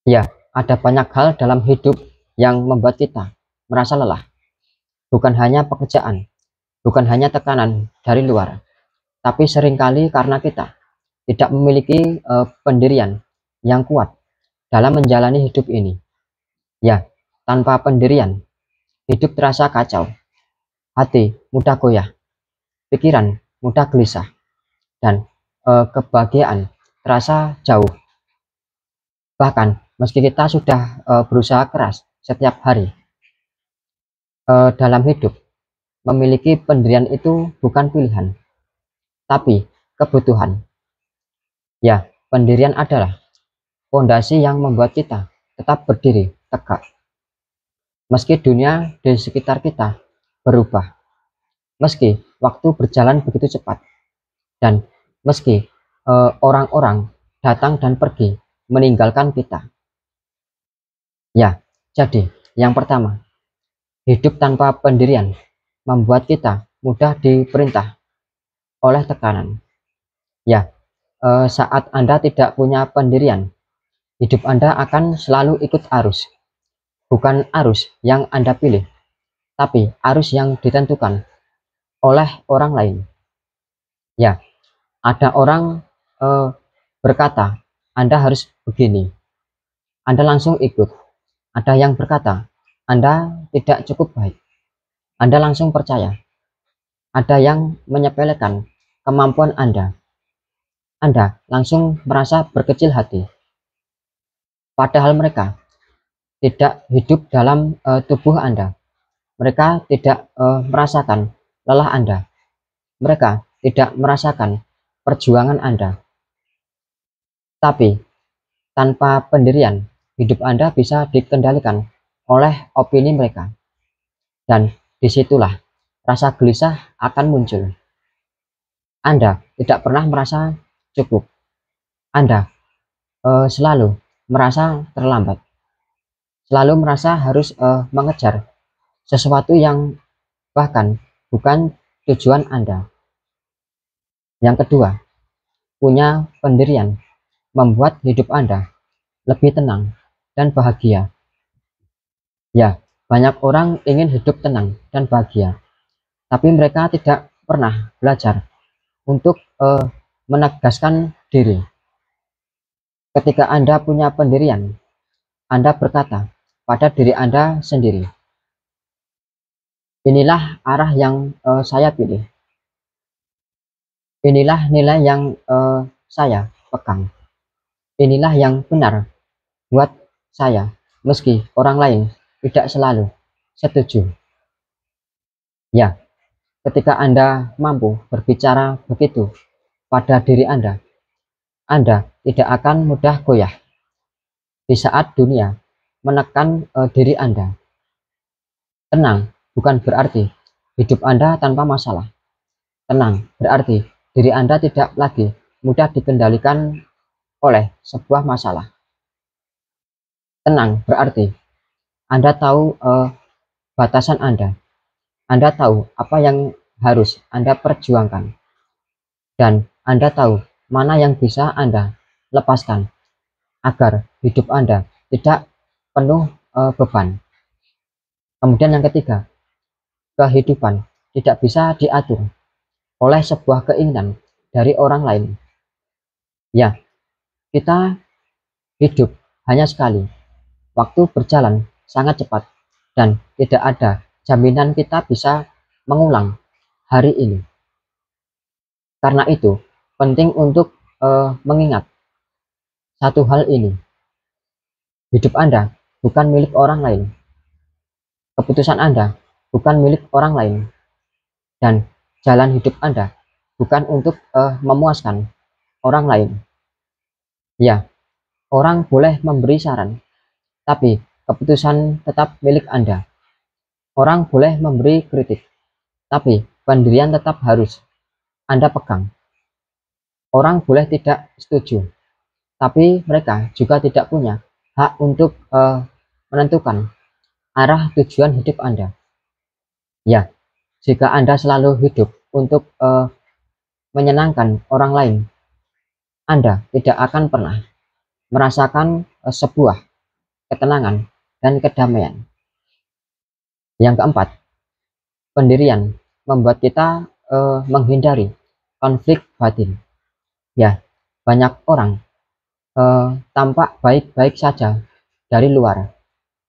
Ya, ada banyak hal dalam hidup yang membuat kita merasa lelah. Bukan hanya pekerjaan, bukan hanya tekanan dari luar, tapi seringkali karena kita tidak memiliki pendirian yang kuat dalam menjalani hidup ini. Ya, tanpa pendirian, hidup terasa kacau, hati mudah goyah, pikiran mudah gelisah, dan kebahagiaan terasa jauh. Bahkan meski kita sudah berusaha keras setiap hari dalam hidup, memiliki pendirian itu bukan pilihan, tapi kebutuhan. Ya, pendirian adalah fondasi yang membuat kita tetap berdiri tegak. Meski dunia di sekitar kita berubah, meski waktu berjalan begitu cepat, dan meski orang-orang datang dan pergi meninggalkan kita. Ya, jadi yang pertama, hidup tanpa pendirian membuat kita mudah diperintah oleh tekanan. Ya, saat Anda tidak punya pendirian, hidup Anda akan selalu ikut arus. Bukan arus yang Anda pilih, tapi arus yang ditentukan oleh orang lain. Ya, ada orang berkata, Anda harus begini. Anda langsung ikut. Ada yang berkata, Anda tidak cukup baik. Anda langsung percaya. Ada yang menyepelekan kemampuan Anda. Anda langsung merasa berkecil hati. Padahal mereka tidak hidup dalam tubuh Anda. Mereka tidak merasakan lelah Anda. Mereka tidak merasakan perjuangan Anda. Tapi tanpa pendirian, hidup Anda bisa dikendalikan oleh opini mereka. Dan disitulah rasa gelisah akan muncul. Anda tidak pernah merasa cukup. Anda selalu merasa terlambat. Selalu merasa harus mengejar sesuatu yang bahkan bukan tujuan Anda. Yang kedua, punya pendirian membuat hidup Anda lebih tenang dan bahagia. Ya, banyak orang ingin hidup tenang dan bahagia, tapi mereka tidak pernah belajar untuk menegaskan diri. Ketika Anda punya pendirian, Anda berkata pada diri Anda sendiri, inilah arah yang saya pilih. Inilah nilai yang saya pegang. Inilah yang benar buat saya, meski orang lain tidak selalu setuju. Ya, ketika Anda mampu berbicara begitu pada diri Anda tidak akan mudah goyah di saat dunia menekan diri Anda. Tenang bukan berarti hidup Anda tanpa masalah. Tenang berarti diri Anda tidak lagi mudah dikendalikan oleh sebuah masalah. Tenang berarti Anda tahu batasan Anda. Anda tahu apa yang harus Anda perjuangkan. Dan Anda tahu mana yang bisa Anda lepaskan agar hidup Anda tidak penuh beban. Kemudian yang ketiga, kehidupan tidak bisa diatur oleh sebuah keinginan dari orang lain. Ya, kita hidup hanya sekali. Waktu berjalan sangat cepat dan tidak ada jaminan kita bisa mengulang hari ini. Karena itu, penting untuk mengingat satu hal ini. Hidup Anda bukan milik orang lain. Keputusan Anda bukan milik orang lain. Dan jalan hidup Anda bukan untuk memuaskan orang lain. Ya, orang boleh memberi saran, tapi keputusan tetap milik Anda. Orang boleh memberi kritik, tapi pendirian tetap harus Anda pegang. Orang boleh tidak setuju, tapi mereka juga tidak punya hak untuk menentukan arah tujuan hidup Anda. Ya, jika Anda selalu hidup untuk menyenangkan orang lain, Anda tidak akan pernah merasakan sebuah ketenangan, dan kedamaian. Yang keempat, pendirian membuat kita menghindari konflik batin. Ya, banyak orang tampak baik-baik saja dari luar,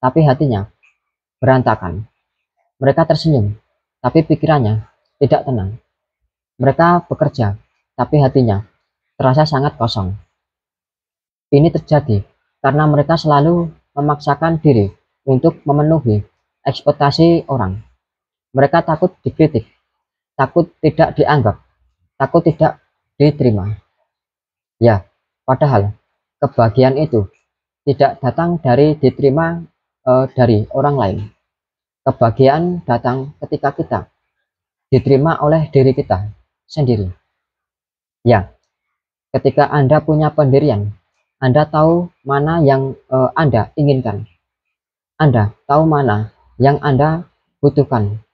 tapi hatinya berantakan. Mereka tersenyum, tapi pikirannya tidak tenang. Mereka bekerja, tapi hatinya terasa sangat kosong. Ini terjadi karena mereka selalu memaksakan diri untuk memenuhi ekspektasi orang. Mereka takut dikritik, takut tidak dianggap, takut tidak diterima. Ya, padahal kebahagiaan itu tidak datang dari diterima dari orang lain. Kebahagiaan datang ketika kita diterima oleh diri kita sendiri. Ya, ketika Anda punya pendirian, Anda tahu mana yang Anda inginkan. Anda tahu mana yang Anda butuhkan.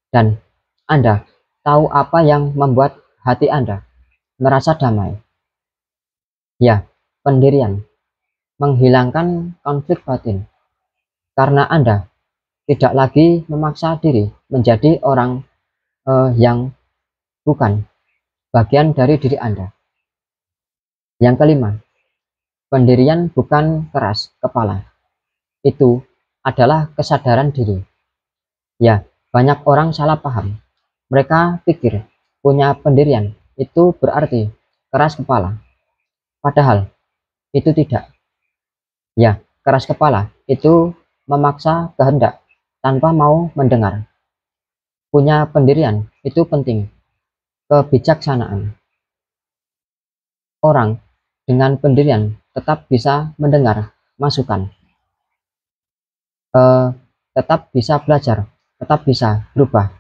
Dan Anda tahu apa yang membuat hati Anda merasa damai. Ya, pendirian menghilangkan konflik batin. Karena Anda tidak lagi memaksa diri menjadi orang yang bukan bagian dari diri Anda. Yang kelima, pendirian bukan keras kepala. Itu adalah kesadaran diri. Ya, banyak orang salah paham. Mereka pikir punya pendirian itu berarti keras kepala. Padahal itu tidak. Ya, keras kepala itu memaksa kehendak tanpa mau mendengar. Punya pendirian itu penting. Kebijaksanaan. Orang dengan pendirian tetap bisa mendengar masukan, tetap bisa belajar, tetap bisa berubah,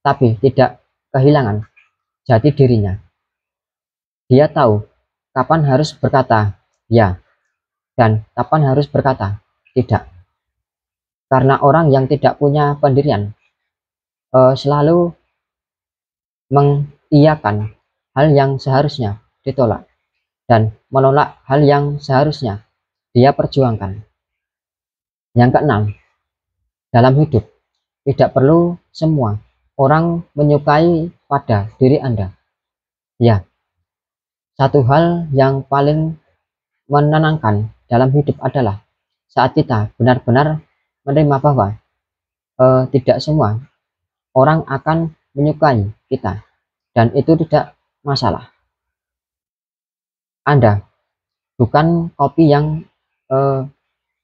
tapi tidak kehilangan jati dirinya. Dia tahu kapan harus berkata ya dan kapan harus berkata tidak. Karena orang yang tidak punya pendirian selalu mengiyakan hal yang seharusnya ditolak dan menolak hal yang seharusnya dia perjuangkan. Yang keenam, dalam hidup tidak perlu semua orang menyukai pada diri Anda. Ya, satu hal yang paling menenangkan dalam hidup adalah saat kita benar-benar menerima bahwa tidak semua orang akan menyukai kita dan itu tidak masalah. Anda bukan kopi yang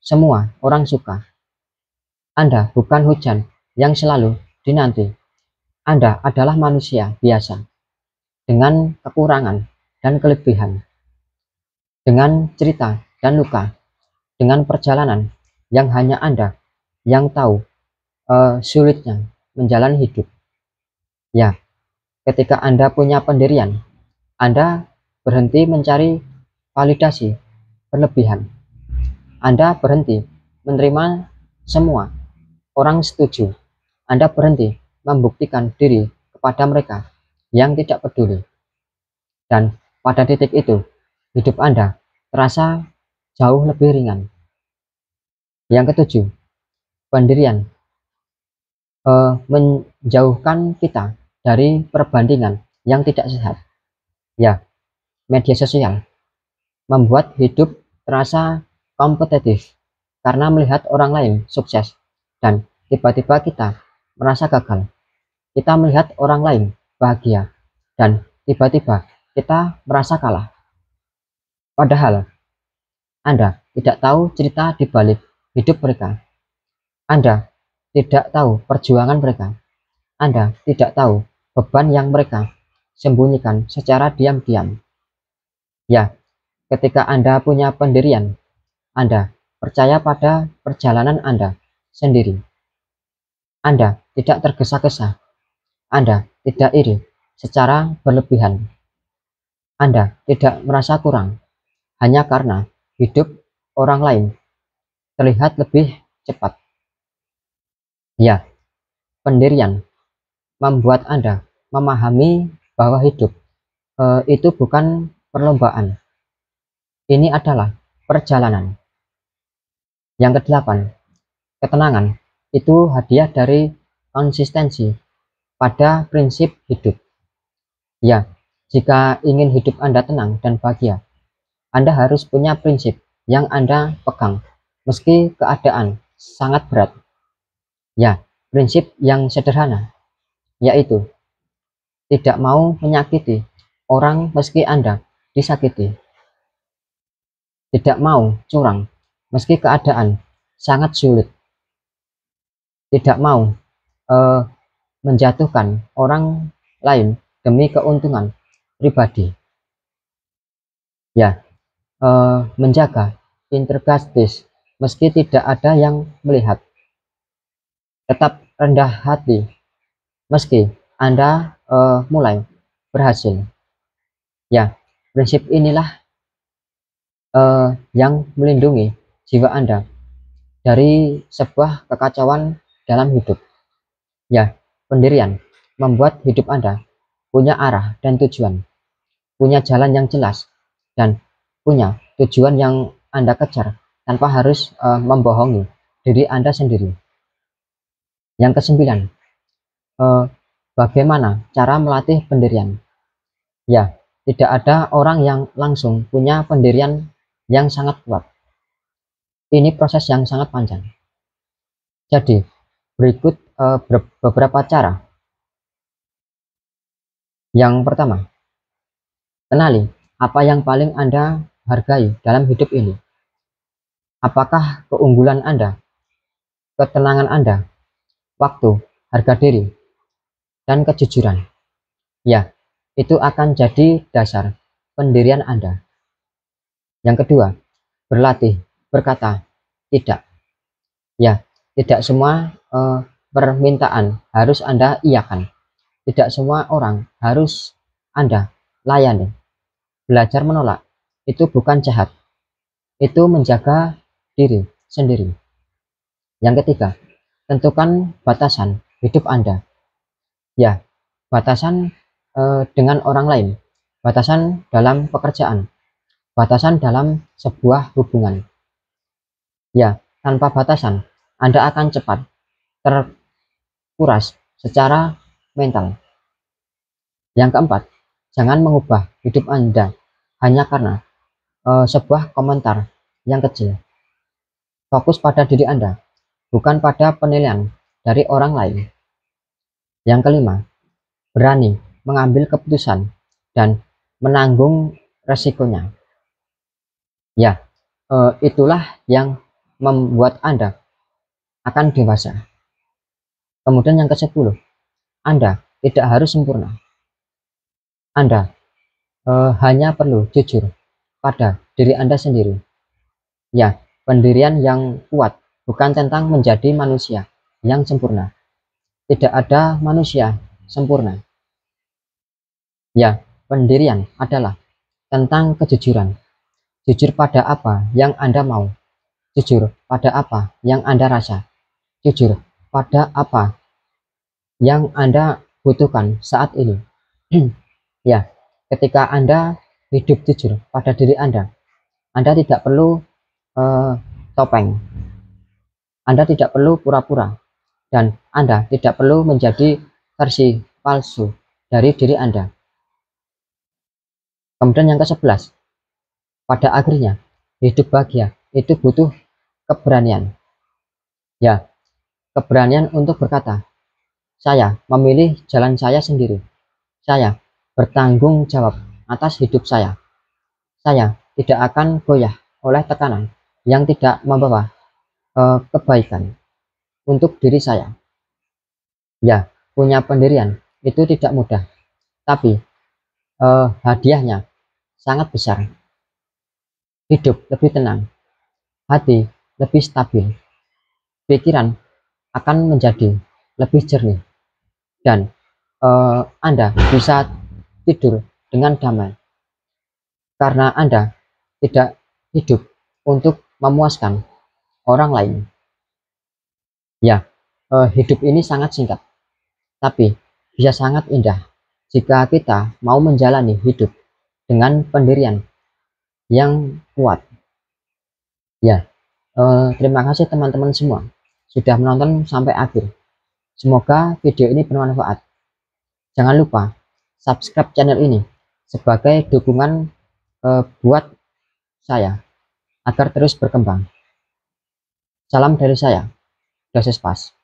semua orang suka. Anda bukan hujan yang selalu dinanti. Anda adalah manusia biasa dengan kekurangan dan kelebihan, dengan cerita dan luka, dengan perjalanan yang hanya Anda yang tahu sulitnya menjalani hidup. Ya, ketika Anda punya pendirian, Anda berhenti mencari validasi berlebihan. Anda berhenti menerima semua orang setuju. Anda berhenti membuktikan diri kepada mereka yang tidak peduli. Dan pada titik itu, hidup Anda terasa jauh lebih ringan. Yang ketujuh, pendirian menjauhkan kita dari perbandingan yang tidak sehat. Ya, media sosial membuat hidup terasa kompetitif karena melihat orang lain sukses dan tiba-tiba kita merasa gagal. Kita melihat orang lain bahagia dan tiba-tiba kita merasa kalah. Padahal Anda tidak tahu cerita di balik hidup mereka. Anda tidak tahu perjuangan mereka. Anda tidak tahu beban yang mereka sembunyikan secara diam-diam. Ya, ketika Anda punya pendirian, Anda percaya pada perjalanan Anda sendiri. Anda tidak tergesa-gesa. Anda tidak iri secara berlebihan. Anda tidak merasa kurang hanya karena hidup orang lain terlihat lebih cepat. Ya, pendirian membuat Anda memahami bahwa hidup itu bukan perlombaan. Ini adalah perjalanan. Yang kedelapan, ketenangan itu hadiah dari konsistensi pada prinsip hidup. Ya, jika ingin hidup Anda tenang dan bahagia, Anda harus punya prinsip yang Anda pegang, meski keadaan sangat berat. Ya, prinsip yang sederhana, yaitu tidak mau menyakiti orang meski Anda disakiti. Tidak mau curang meski keadaan sangat sulit. Tidak mau menjatuhkan orang lain demi keuntungan pribadi. Ya, menjaga integritas meski tidak ada yang melihat. Tetap rendah hati meski Anda mulai berhasil. Ya, prinsip inilah yang melindungi jiwa Anda dari sebuah kekacauan dalam hidup. Ya, pendirian membuat hidup Anda punya arah dan tujuan, punya jalan yang jelas, dan punya tujuan yang Anda kejar tanpa harus membohongi diri Anda sendiri. Yang kesembilan, bagaimana cara melatih pendirian? Ya, tidak ada orang yang langsung punya pendirian yang sangat kuat. Ini proses yang sangat panjang. Jadi, berikut beberapa cara. Yang pertama, kenali apa yang paling Anda hargai dalam hidup ini. Apakah keunggulan Anda, ketenangan Anda, waktu, harga diri, dan kejujuran? Ya, itu akan jadi dasar pendirian Anda. Yang kedua, berlatih berkata tidak. Ya, tidak semua permintaan harus Anda iakan. Tidak semua orang harus Anda layani. Belajar menolak itu bukan jahat, itu menjaga diri sendiri. Yang ketiga, tentukan batasan hidup Anda. Ya, batasan dengan orang lain, batasan dalam pekerjaan, batasan dalam sebuah hubungan. Ya, tanpa batasan, Anda akan cepat terkuras secara mental. Yang keempat, jangan mengubah hidup Anda hanya karena sebuah komentar yang kecil. Fokus pada diri Anda, bukan pada penilaian dari orang lain. Yang kelima, berani mengambil keputusan dan menanggung resikonya. Ya, itulah yang membuat Anda akan dewasa. Kemudian yang ke-10, Anda tidak harus sempurna. Anda hanya perlu jujur pada diri Anda sendiri. Ya, pendirian yang kuat bukan tentang menjadi manusia yang sempurna. Tidak ada manusia sempurna. Ya, pendirian adalah tentang kejujuran. Jujur pada apa yang Anda mau. Jujur pada apa yang Anda rasa. Jujur pada apa yang Anda butuhkan saat ini. Ya, ketika Anda hidup jujur pada diri Anda tidak perlu topeng. Anda tidak perlu pura-pura. Dan Anda tidak perlu menjadi versi palsu dari diri Anda. Kemudian yang ke-11, pada akhirnya hidup bahagia itu butuh keberanian. Ya, keberanian untuk berkata, saya memilih jalan saya sendiri. Saya bertanggung jawab atas hidup saya. Saya tidak akan goyah oleh tekanan yang tidak membawa kebaikan untuk diri saya. Ya, punya pendirian itu tidak mudah, tapi hadiahnya sangat besar. Hidup lebih tenang, hati lebih stabil, pikiran akan menjadi lebih jernih, dan Anda bisa tidur dengan damai karena Anda tidak hidup untuk memuaskan orang lain. Ya, hidup ini sangat singkat, tapi bisa sangat indah jika kita mau menjalani hidup dengan pendirian yang kuat. Ya, Terima kasih teman-teman semua sudah menonton sampai akhir. Semoga video ini bermanfaat. Jangan lupa subscribe channel ini sebagai dukungan buat saya agar terus berkembang. Salam dari saya, Dosis Pas.